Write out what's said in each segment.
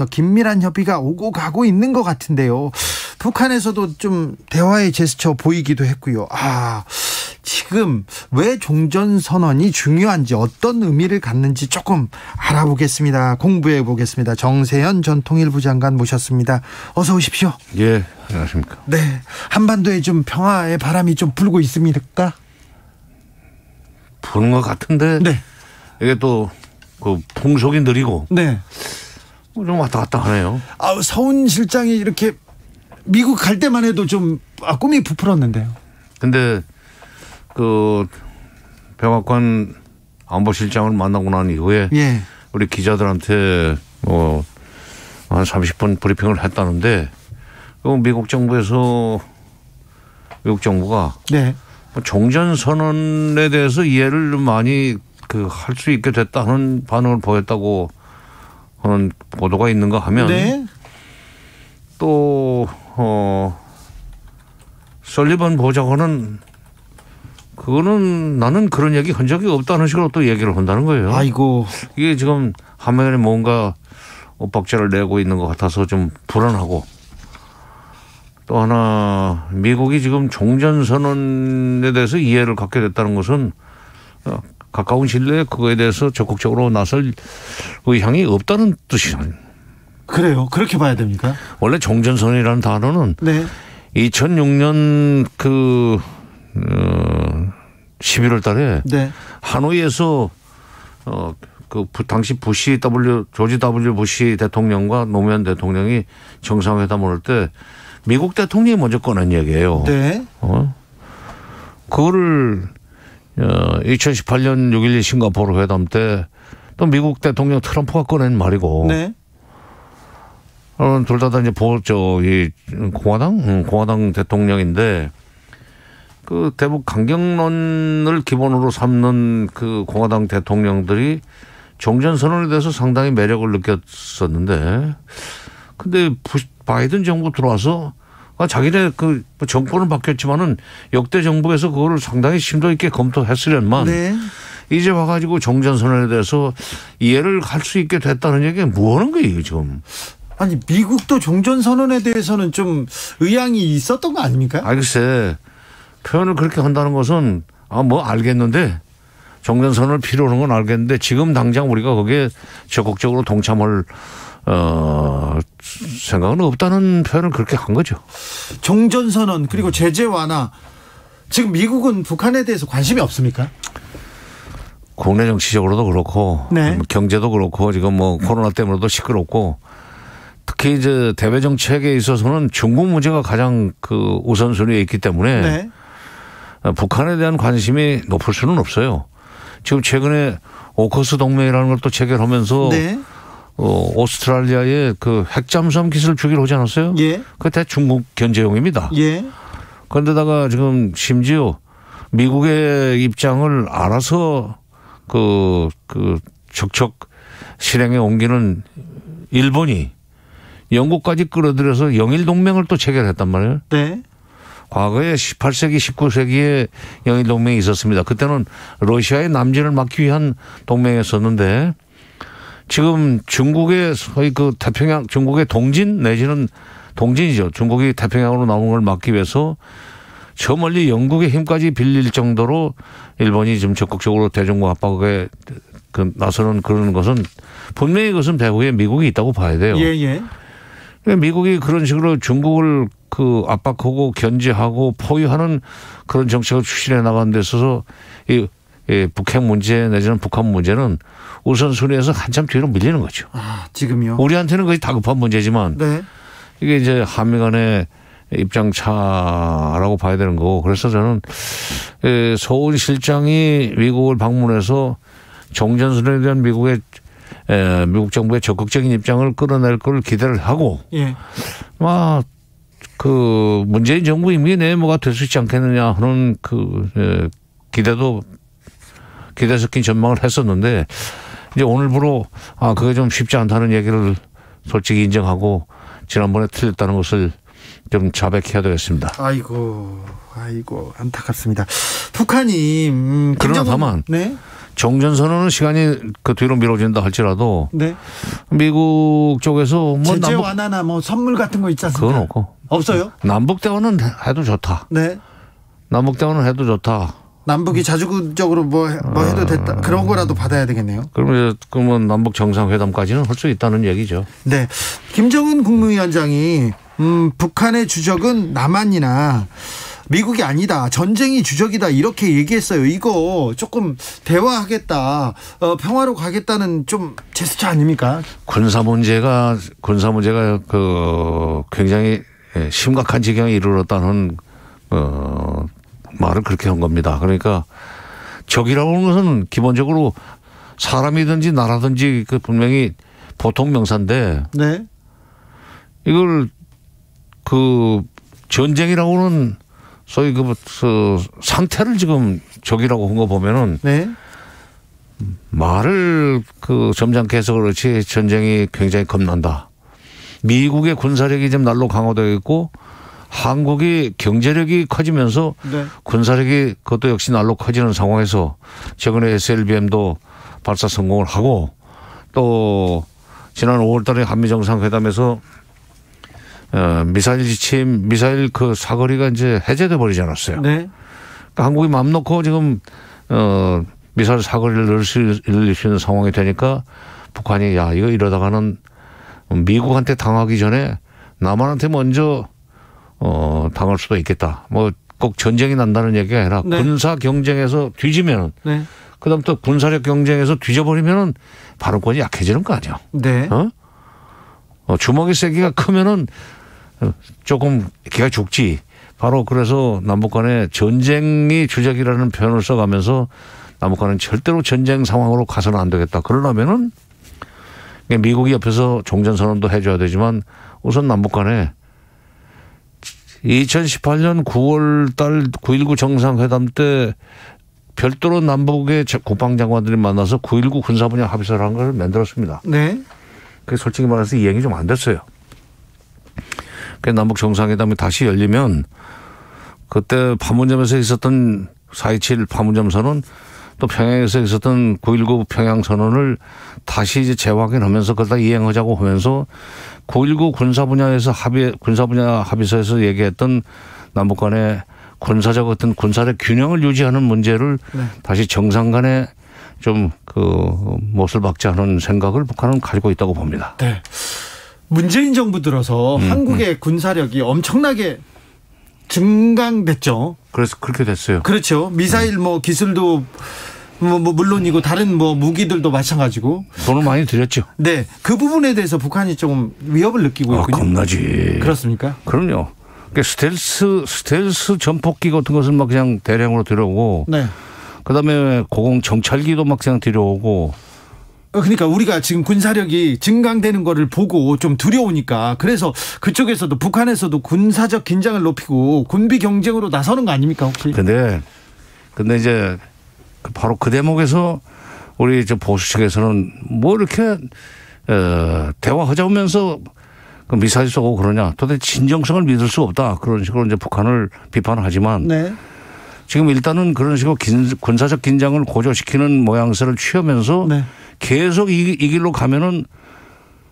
긴밀한 협의가 오고 가고 있는 것 같은데요. 북한에서도 좀 대화의 제스처 보이기도 했고요. 지금 왜 종전선언이 중요한지, 어떤 의미를 갖는지 조금 알아보겠습니다. 공부해 보겠습니다. 정세현 전 통일부 장관 모셨습니다. 어서 오십시오. 예, 안녕하십니까. 네, 한반도에 좀 평화의 바람이 좀 불고 있습니까? 부는 것 같은데. 네. 이게 또 그 풍속이 느리고. 네. 좀 왔다 갔다 하네요. 서훈 실장이 이렇게 미국 갈 때만 해도 좀 꿈이 부풀었는데요. 근데 그 백악관 안보실장을 만나고 난 이후에 우리 기자들한테 한 30분 브리핑을 했다는데, 미국 정부가 종전선언에 대해서 이해를 많이 할 수 있게 됐다는 반응을 보였다고 하는 보도가 있는가 하면, 또 설리번 보좌관은 그거는 나는 그런 얘기 한 적이 없다는 식으로 또 얘기를 한다는 거예요. 아이고. 이게 지금 화면에 뭔가 엇박자를 내고 있는 것 같아서 좀 불안하고, 또 하나 미국이 지금 종전선언에 대해서 이해를 갖게 됐다는 것은 가까운 신뢰에 그거에 대해서 적극적으로 나설 의향이 없다는 뜻이잖아요. 그래요? 그렇게 봐야 됩니까? 원래 종전선언이라는 단어는 2006년 11월 달에 하노이에서 당시 조지 W 부시 대통령과 노무현 대통령이 정상회담을 할 때 미국 대통령이 먼저 꺼낸 얘기예요. 그거를 2018년 6.12 싱가포르 회담 때 또 미국 대통령 트럼프가 꺼낸 말이고, 둘 다 이제 공화당 대통령인데, 대북 강경론을 기본으로 삼는 공화당 대통령들이 종전선언에 대해서 상당히 매력을 느꼈었는데, 근데 바이든 정부 들어와서 자기네 정권은 바뀌었지만은 역대 정부에서 그거를 상당히 심도 있게 검토했으련만, 이제 와가지고 종전선언에 대해서 이해를 할 수 있게 됐다는 얘기가 뭐 하는 거예요, 지금? 아니, 미국도 종전선언에 대해서는 좀 의향이 있었던 거 아닙니까? 글쎄, 표현을 그렇게 한다는 것은 알겠는데, 종전선언을 필요로 하는 건 알겠는데, 지금 당장 우리가 거기에 적극적으로 동참할 생각은 없다는 표현을 그렇게 한 거죠. 종전선언 그리고 제재 완화, 지금 미국은 북한에 대해서 관심이 없습니까? 국내 정치적으로도 그렇고 경제도 그렇고 지금 코로나 때문에도 시끄럽고, 특히 이제 대외 정책에 있어서는 중국 문제가 가장 우선순위에 있기 때문에 북한에 대한 관심이 높을 수는 없어요. 지금 최근에 오커스 동맹이라는 걸 또 체결하면서 오스트랄리아에 핵잠수함 기술을 주기로 하지 않았어요? 그게 중국 견제용입니다. 그런데다가 지금 심지어 미국의 입장을 알아서 척척 실행에 옮기는 일본이 영국까지 끌어들여서 영일 동맹을 또 체결했단 말이에요. 과거에 18세기, 19세기에 영일 동맹이 있었습니다. 그때는 러시아의 남진을 막기 위한 동맹이었었는데, 지금 중국의 소위 태평양, 중국의 동진 내지는 동진이죠. 중국이 태평양으로 나온 걸 막기 위해서 저 멀리 영국의 힘까지 빌릴 정도로 일본이 지금 적극적으로 대중국 압박에 나서는 그런 것은 분명히 그것은 배후에 미국이 있다고 봐야 돼요. 미국이 그런 식으로 중국을 압박하고 견제하고 포위하는 그런 정책을 추진해 나가는 데 있어서 이 북핵 문제 내지는 북한 문제는 우선순위에서 한참 뒤로 밀리는 거죠. 지금요? 우리한테는 거의 다급한 문제지만 이게 이제 한미 간의 입장 차라고 봐야 되는 거고, 그래서 저는 서훈 실장이 미국을 방문해서 종전선언에 대한 미국 정부의 적극적인 입장을 끌어낼 걸 기대를 하고, 문재인 정부 임기 내에 뭐가 될 수 있지 않겠느냐 하는 기대 섞인 전망을 했었는데, 이제 오늘부로 그게 좀 쉽지 않다는 얘기를 솔직히 인정하고 지난번에 틀렸다는 것을 좀 자백해야 되겠습니다. 아이고 안타깝습니다. 북한이 그러나 다만 네? 종전선언은 시간이 그 뒤로 미뤄진다 할지라도 네. 미국 쪽에서 뭐 제재 완화나 뭐 선물 같은 거 있지 않습니까? 그건 없고 없어요? 남북 대화는 해도 좋다. 네. 남북 대화는 해도 좋다. 남북이 자주적으로 뭐 해도 됐다. 그런 거라도 받아야 되겠네요. 그러면 남북 정상회담까지는 할 수 있다는 얘기죠. 네. 김정은 국무위원장이 북한의 주적은 남한이나 미국이 아니다. 전쟁이 주적이다. 이렇게 얘기했어요. 이거 조금 대화하겠다. 평화로 가겠다는 좀 제스처 아닙니까? 군사 문제가 굉장히 심각한 지경에 이르렀다는 말을 그렇게 한 겁니다. 그러니까 적이라고 하는 것은 기본적으로 사람이든지 나라든지 그 분명히 보통 명사인데 네. 이걸 그 전쟁이라고는 소위 그 상태를 지금 적이라고 한 거 보면은 네. 말을 그 점잖게 해서 그렇지 전쟁이 굉장히 겁난다. 미국의 군사력이 지금 날로 강화되어 있고 한국이 경제력이 커지면서 네. 군사력이 그것도 역시 날로 커지는 상황에서 최근에 SLBM도 발사 성공을 하고 또 지난 5월 달에 한미 정상회담에서 미사일 지침, 미사일 그 사거리가 이제 해제돼 버리지 않았어요. 네. 그러니까 한국이 마음 놓고 지금 미사일 사거리를 늘릴 수 있는 상황이 되니까 북한이 야 이거 이러다가는 미국한테 당하기 전에 남한한테 먼저 당할 수도 있겠다. 뭐 꼭 전쟁이 난다는 얘기가 아니라 네. 군사 경쟁에서 뒤지면은 네. 그다음 또 군사력 경쟁에서 뒤져버리면은 발언권이 약해지는 거 아니야. 네. 주먹의 세기가 크면은 조금 기가 죽지. 바로 그래서 남북 간에 전쟁이 주적이라는 표현을 써가면서 남북 간은 절대로 전쟁 상황으로 가서는 안 되겠다. 그러려면은 미국이 옆에서 종전선언도 해줘야 되지만 우선 남북 간에 2018년 9월 달 9.19 정상회담 때 별도로 남북의 국방장관들이 만나서 9.19 군사분야 합의서를 한 걸 만들었습니다. 네. 그게 솔직히 말해서 이행이 좀 안 됐어요. 남북 정상회담이 다시 열리면 그때 판문점에서 있었던 4.27 판문점 선언 또 평양에서 있었던 9.19 평양 선언을 다시 이제 재확인하면서 그걸 다 이행하자고 하면서 9.19 군사 분야에서 군사 분야 합의서에서 얘기했던 남북 간의 군사적 어떤 군사력 균형을 유지하는 문제를 네. 다시 정상 간에 좀 그 못을 박지 않은 생각을 북한은 가지고 있다고 봅니다. 네. 문재인 정부 들어서 한국의 군사력이 엄청나게 증강됐죠. 그래서 그렇게 됐어요. 그렇죠. 미사일 뭐 기술도 뭐 물론이고 다른 뭐 무기들도 마찬가지고 돈을 많이 들였죠. 네, 그 부분에 대해서 북한이 좀 위협을 느끼고 있군요. 겁나지. 그렇습니까? 그럼요. 그러니까 스텔스 전폭기 같은 것을 막 그냥 대량으로 들여오고, 네. 그다음에 고공 정찰기도 막 그냥 들여오고. 그러니까 우리가 지금 군사력이 증강되는 거를 보고 좀 두려우니까 그래서 그쪽에서도 북한에서도 군사적 긴장을 높이고 군비 경쟁으로 나서는 거 아닙니까 혹시? 근데 이제 바로 그 대목에서 우리 저 보수 측에서는 뭐 이렇게 대화하자면서 그 미사일 쏘고 그러냐. 도대체 진정성을 믿을 수 없다. 그런 식으로 이제 북한을 비판을 하지만 네. 지금 일단은 그런 식으로 군사적 긴장을 고조시키는 모양새를 취하면서 네. 계속 이 길로 가면은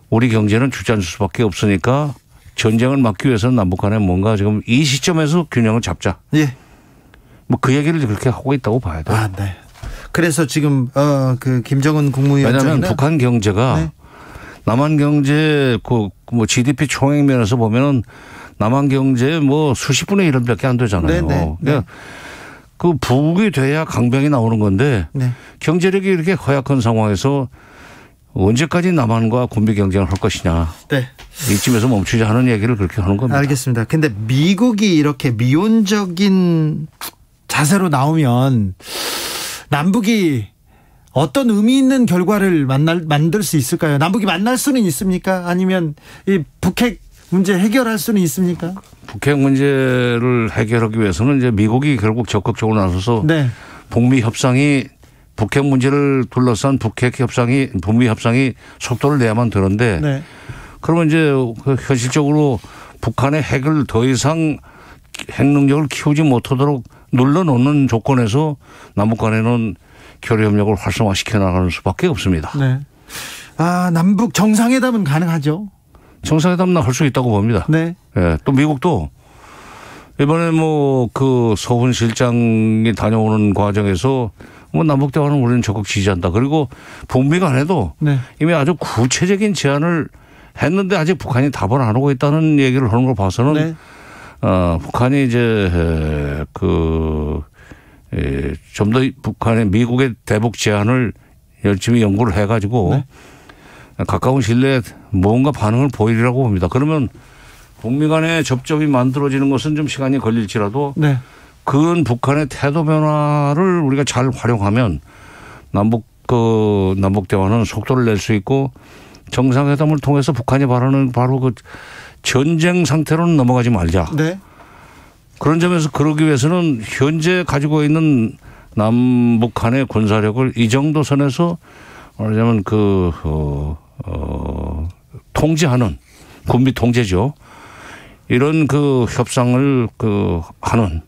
우리 경제는 주저앉을 수밖에 없으니까 전쟁을 막기 위해서는 남북 간에 뭔가 지금 이 시점에서 균형을 잡자. 예. 뭐 그 얘기를 그렇게 하고 있다고 봐야 돼요. 아, 네. 그래서 지금 그 김정은 국무위원장은 왜냐하면 북한 경제가 네. 남한 경제 뭐 GDP 총액 면에서 보면은 남한 경제 뭐 수십 분의 1밖에 안 되잖아요. 네, 네. 그러니까 그 부국이 돼야 강병이 나오는 건데 네. 경제력이 이렇게 허약한 상황에서 언제까지 남한과 군비 경쟁을 할 것이냐. 네. 이쯤에서 멈추자 하는 얘기를 그렇게 하는 겁니다. 알겠습니다. 근데 미국이 이렇게 미온적인 자세로 나오면 남북이 어떤 의미 있는 결과를 만들 수 있을까요? 남북이 만날 수는 있습니까? 아니면 이 북핵 문제 해결할 수는 있습니까? 북핵 문제를 해결하기 위해서는 이제 미국이 결국 적극적으로 나서서 네. 북미 협상이 북핵 문제를 둘러싼 북미 협상이 속도를 내야만 되는데 네. 그러면 이제 현실적으로 북한의 핵을 더 이상 핵 능력을 키우지 못하도록 눌러놓는 조건에서 남북 간에는 교류 협력을 활성화시켜 나가는 수밖에 없습니다. 네. 남북 정상회담은 가능하죠? 정상회담은 할 수 있다고 봅니다. 네. 예, 또 미국도 이번에 그 서훈 실장이 다녀오는 과정에서 남북 대화는 우리는 적극 지지한다. 그리고 북미 간에도 네. 이미 아주 구체적인 제안을 했는데 아직 북한이 답을 안 하고 있다는 얘기를 하는 걸 봐서는 네. 북한이 이제 좀 더 북한의 미국의 대북 제안을 열심히 연구를 해가지고 네. 가까운 시일에 뭔가 반응을 보이리라고 봅니다. 그러면 북미 간의 접점이 만들어지는 것은 좀 시간이 걸릴지라도 네. 그건 북한의 태도 변화를 우리가 잘 활용하면 남북 대화는 속도를 낼 수 있고 정상회담을 통해서 북한이 바라는 바로 그 전쟁 상태로는 넘어가지 말자. 네. 그런 점에서 그러기 위해서는 현재 가지고 있는 남북 간의 군사력을 이 정도 선에서 말하자면 통제하는 군비 통제죠. 이런 협상을 하는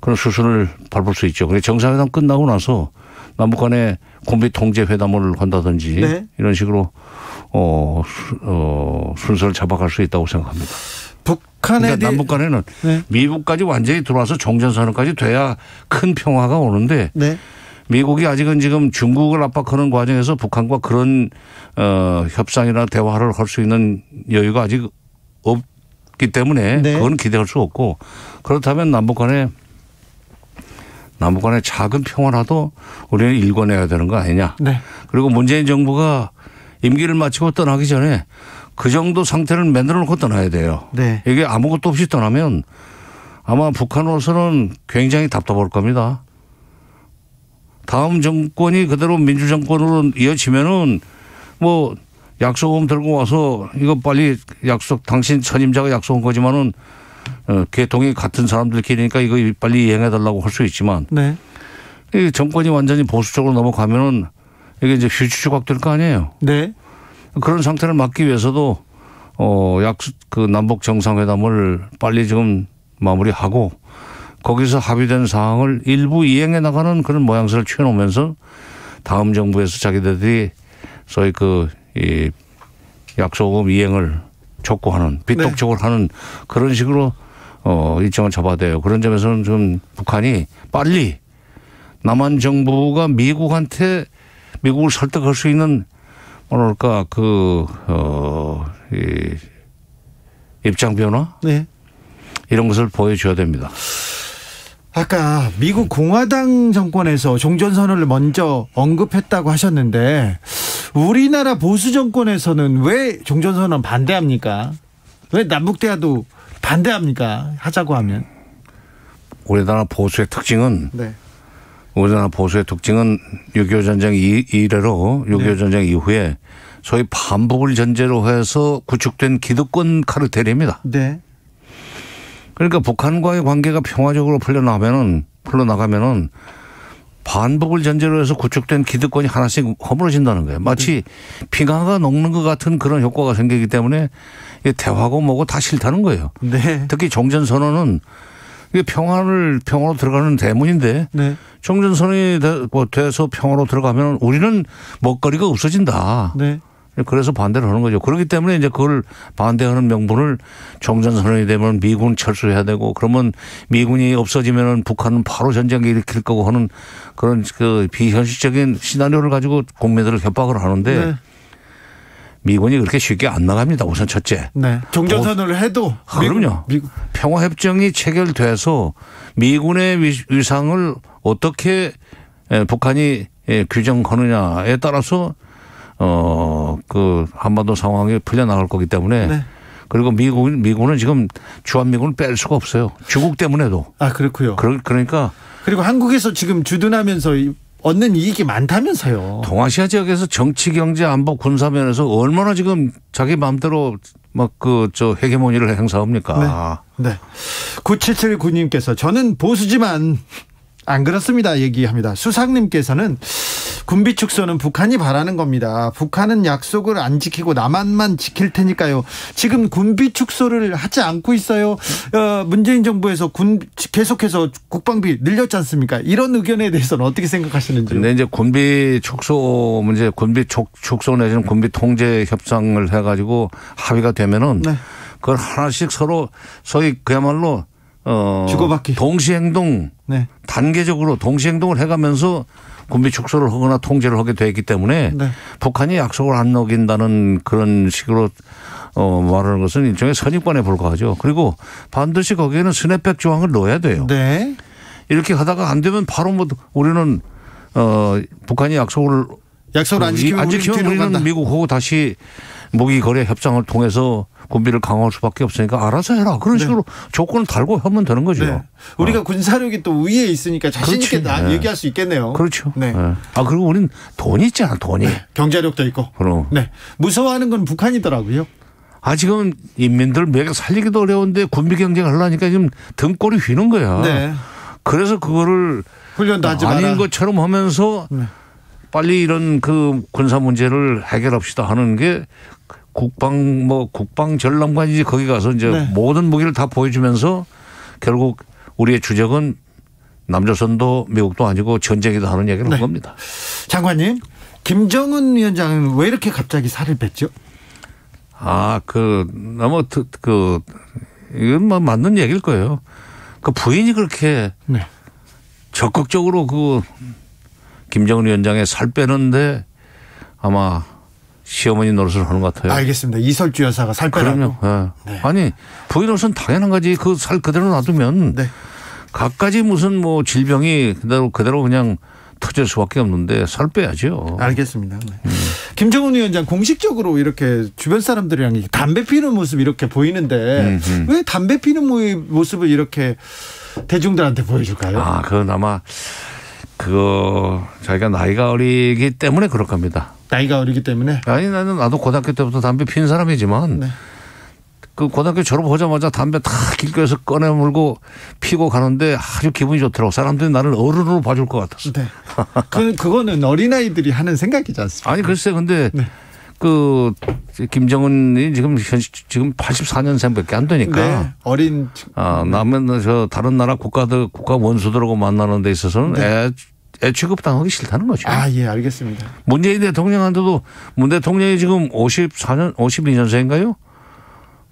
그런 수순을 밟을 수 있죠. 그래서 정상회담 끝나고 나서 남북 간의 군비 통제 회담을 한다든지 네. 이런 식으로 순서를 잡아갈 수 있다고 생각합니다. 그러니까 남북 간에는 네. 미국까지 완전히 들어와서 종전선언까지 돼야 큰 평화가 오는데 네. 미국이 아직은 지금 중국을 압박하는 과정에서 북한과 그런 협상이나 대화를 할 수 있는 여유가 아직 없기 때문에 네. 그건 기대할 수 없고 그렇다면 남북 간의 작은 평화라도 우리는 일궈내야 되는 거 아니냐. 네. 그리고 문재인 정부가 임기를 마치고 떠나기 전에 그 정도 상태를 만들어 놓고 떠나야 돼요. 네. 이게 아무것도 없이 떠나면 아마 북한으로서는 굉장히 답답할 겁니다. 다음 정권이 그대로 민주정권으로 이어지면은 약속금 들고 와서 이거 빨리 당신 선임자가 약속한 거지만은 계통이 같은 사람들끼리니까 이거 빨리 이행해달라고 할 수 있지만 네. 이 정권이 완전히 보수적으로 넘어가면은 이게 이제 휴지 조각 될 거 아니에요. 네. 그런 상태를 막기 위해서도 남북 정상회담을 빨리 지금 마무리하고 거기서 합의된 사항을 일부 이행해 나가는 그런 모양새를 취해놓으면서 다음 정부에서 자기들이 소위 이 약속금 이행을 촉구하는 빗독촉을 네. 하는 그런 식으로 일정을 잡아야 돼요. 그런 점에서는 좀 북한이 빨리 남한 정부가 미국을 설득할 수 있는 뭐랄까 입장 변화 네. 이런 것을 보여줘야 됩니다. 아까 미국 공화당 정권에서 종전선언을 먼저 언급했다고 하셨는데 우리나라 보수 정권에서는 왜 종전선언 반대합니까? 왜 남북대화도 반대합니까? 하자고 하면. 우리나라 보수의 특징은 6.25 전쟁 이래로 6.25 전쟁 이후에 소위 반복을 전제로 해서 구축된 기득권 카르텔입니다. 네. 그러니까 북한과의 관계가 평화적으로 풀려나가면은 반복을 전제로 해서 구축된 기득권이 하나씩 허물어진다는 거예요. 마치 빙하가 녹는 것 같은 그런 효과가 생기기 때문에 대화고 뭐고 다 싫다는 거예요. 네. 특히 종전선언은 이게 평화로 들어가는 대문인데 네. 종전선언이 돼서 평화로 들어가면 우리는 먹거리가 없어진다. 네. 그래서 반대를 하는 거죠. 그렇기 때문에 이제 그걸 반대하는 명분을 종전선언이 되면 미군 철수해야 되고 그러면 미군이 없어지면은 북한은 바로 전쟁을 일으킬 거고 하는 그런 비현실적인 시나리오를 가지고 국민들을 협박을 하는데 네. 미군이 그렇게 쉽게 안 나갑니다. 우선 첫째. 네. 종전선언을 해도. 그럼요. 평화협정이 체결돼서 미군의 위상을 어떻게 북한이 규정하느냐에 따라서 한반도 상황이 풀려나갈 거기 때문에 네. 그리고 미군은 지금 주한미군을 뺄 수가 없어요. 중국 때문에도. 아, 그렇고요. 그러니까. 그리고 한국에서 지금 주둔하면서 얻는 이익이 많다면서요. 동아시아 지역에서 정치, 경제, 안보, 군사 면에서 얼마나 지금 자기 마음대로 헤게모니를 행사합니까? 네. 9779님께서 저는 보수지만 안 그렇습니다 얘기합니다. 수상님께서는 군비 축소는 북한이 바라는 겁니다. 북한은 약속을 안 지키고 남한만 지킬 테니까요. 지금 군비 축소를 하지 않고 있어요. 문재인 정부에서 계속해서 국방비 늘렸지 않습니까? 이런 의견에 대해서는 어떻게 생각하시는지요? 근데 이제 군비 축소 문제, 군비 축소 내지는 군비 통제 협상을 해가지고 합의가 되면은 네. 그걸 하나씩 서로 소위 그야말로 주고받기 동시행동 네. 단계적으로 동시행동을 해가면서 군비 축소를 하거나 통제를 하게 돼 있기 때문에 네. 북한이 약속을 안 어긴다는 그런 식으로 말하는 것은 일종의 선입관에 불과하죠. 그리고 반드시 거기에는 스냅백 조항을 넣어야 돼요. 네. 이렇게 하다가 안 되면 바로 뭐 우리는 북한이 약속을 안 지키면 우리는 미국하고 다시 무기 거래 협상을 통해서 군비를 강화할 수밖에 없으니까 알아서 해라. 그런 식으로 네. 조건을 달고 하면 되는 거죠. 네. 우리가 군사력이 또 위에 있으니까 자신 있게 네. 얘기할 수 있겠네요. 그렇죠. 네. 네. 그리고 우린 돈이 있잖아. 돈이. 네. 경제력도 있고. 그럼. 네. 무서워하는 건 북한이더라고요. 지금 인민들 매개 살리기도 어려운데 군비 경쟁을 하려니까 지금 등골이 휘는 거야. 네. 그래서 그거를 훈련도 하지 마라. 아닌 것처럼 하면서 네. 빨리 이런 그 군사 문제를 해결합시다 하는 게 국방 전람관이지. 거기 가서 이제 네. 모든 무기를 다 보여주면서 결국 우리의 주적은 남조선도 미국도 아니고 전쟁이다 하는 얘기를 한 겁니다. 장관님, 김정은 위원장은 왜 이렇게 갑자기 살을 뺐죠? 이건 뭐 맞는 얘기일 거예요. 그 부인이 그렇게 네. 적극적으로 그 김정은 위원장의 살 빼는데 아마 시어머니 노릇을 하는 것 같아요. 알겠습니다. 이설주 여사가 살 빼라고. 그럼요. 네. 아니 부인으로서는 당연한 거지. 그 살 그대로 놔두면 네. 갖가지 무슨 뭐 질병이 그대로 그냥 터질 수밖에 없는데 살 빼야죠. 알겠습니다. 네. 김정은 위원장 공식적으로 이렇게 주변 사람들이랑 담배 피는 모습 이렇게 보이는데 왜 담배 피는 모습을 이렇게 대중들한테 보여줄까요? 그건 아마 자기가 나이가 어리기 때문에 그럴 겁니다. 나이가 어리기 때문에? 나도 고등학교 때부터 담배 피는 사람이지만 네. 그 고등학교 졸업하자마자 담배 다 길거리에서 꺼내 물고 피고 가는데 아주 기분이 좋더라고. 사람들이 나를 어른으로 봐줄 것 같았어. 네. 그거는 어린아이들이 하는 생각이지 않습니까? 아니 글쎄 근데 네. 김정은이 지금 84년생밖에 안 되니까. 네. 어린. 나면 다른 나라 국가 원수들하고 만나는 데 있어서는 네. 애 취급당하기 싫다는 거죠. 예, 알겠습니다. 문재인 대통령한테도 문 대통령이 지금 52년생인가요?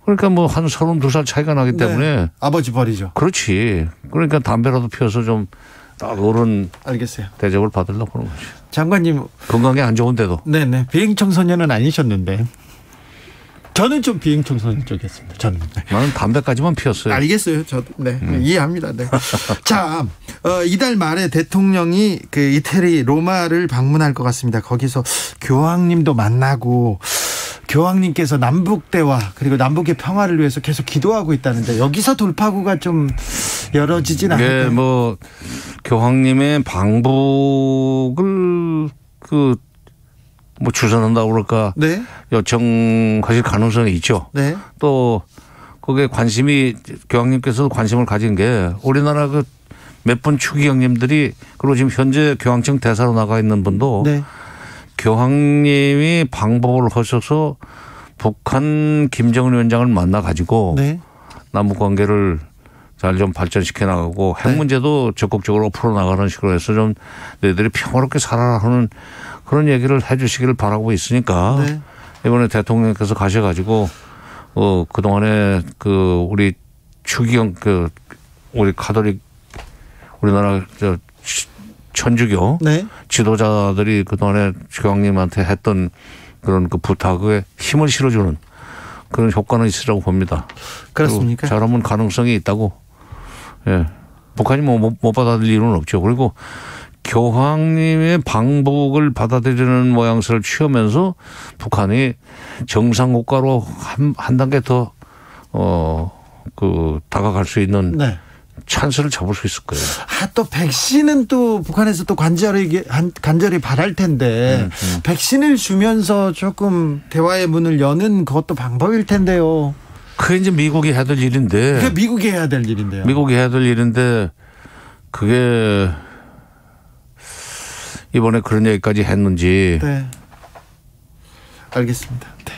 그러니까 뭐 한 32살 차이가 나기 때문에. 네. 아버지 버리죠. 그렇지. 그러니까 담배라도 피워서 좀 딱 어른. 알겠어요. 대접을 받으려고 하는 거죠. 장관님. 건강에 안 좋은데도. 네네. 비행청소년은 아니셨는데. 저는 좀 비행청소년 쪽이었습니다. 저는. 나는 담배까지만 피웠어요. 알겠어요. 저도. 네. 이해합니다. 네. 자, 이달 말에 대통령이 그 이태리 로마를 방문할 것 같습니다. 거기서 교황님도 만나고 교황님께서 남북 대화 그리고 남북의 평화를 위해서 계속 기도하고 있다는데 여기서 돌파구가 좀 열어지진 않을까요? 네, 뭐 교황님의 방북을 주선한다고 그럴까 네. 요청하실 가능성이 있죠. 네. 또 거기에 교황님께서 관심을 가진 게 우리나라 몇 분 추기경님들이 그리고 지금 현재 교황청 대사로 나가 있는 분도 네. 교황님이 방북을 하셔서 북한 김정은 위원장을 만나 가지고 네. 남북 관계를 잘 좀 발전시켜 나가고 핵 문제도 적극적으로 풀어나가는 식으로 해서 좀 너희들이 평화롭게 살아라 하는 그런 얘기를 해 주시기를 바라고 있으니까 네. 이번에 대통령께서 가셔가지고 그동안에 우리 추기경 우리 가톨릭 우리나라 천주교 네. 지도자들이 그동안에 교황님한테 했던 그런 부탁에 힘을 실어주는 그런 효과는 있으라고 봅니다. 그렇습니까? 잘하면 가능성이 있다고. 예. 북한이 못 받아들일 이유는 없죠. 그리고 교황님의 방북을 받아들이는 모양새를 취하면서 북한이 정상국가로 한 단계 더 다가갈 수 있는 네. 찬스를 잡을 수 있을 거예요. 또 백신은 또 북한에서 또 간절히 바랄 텐데 백신을 주면서 조금 대화의 문을 여는 그것도 방법일 텐데요. 그게 이제 미국이 해야 될 일인데. 그게 미국이 해야 될 일인데요. 미국이 해야 될 일인데 그게 이번에 그런 얘기까지 했는지. 네. 알겠습니다. 네.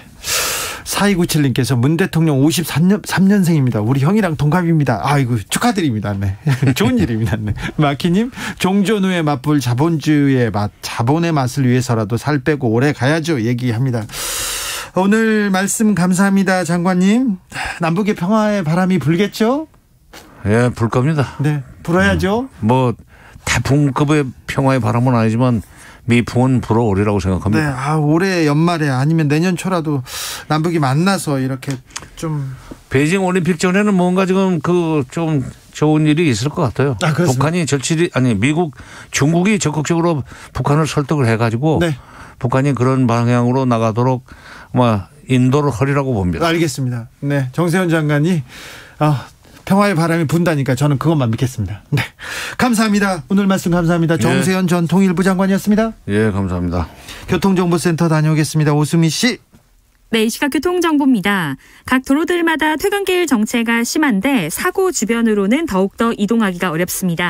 4297님께서 문 대통령 53년생입니다. 우리 형이랑 동갑입니다. 아이고 축하드립니다. 네. 좋은 일입니다. 네. 마키님 종전후에 맛볼 자본주의의 맛, 자본의 맛을 위해서라도 살 빼고 오래 가야죠. 얘기합니다. 오늘 말씀 감사합니다. 장관님. 남북의 평화의 바람이 불겠죠? 예, 불 겁니다. 네, 불어야죠. 뭐 태풍급의 평화의 바람은 아니지만 미풍은 불어오리라고 생각합니다. 네, 올해 연말에 아니면 내년 초라도 남북이 만나서 이렇게 좀 베이징 올림픽 전에는 뭔가 지금 좀 좋은 일이 있을 것 같아요. 북한이 중국이 적극적으로 북한을 설득을 해가지고 네. 북한이 그런 방향으로 나가도록 인도를 하리라고 봅니다. 알겠습니다. 네, 정세현 장관이 평화의 바람이 분다니까 저는 그것만 믿겠습니다. 네, 감사합니다. 오늘 말씀 감사합니다. 정세현 전 통일부 장관이었습니다. 예, 감사합니다. 교통정보센터 다녀오겠습니다. 오수미 씨. 네, 이 시각 교통정보입니다. 각 도로들마다 퇴근길 정체가 심한데 사고 주변으로는 더욱더 이동하기가 어렵습니다.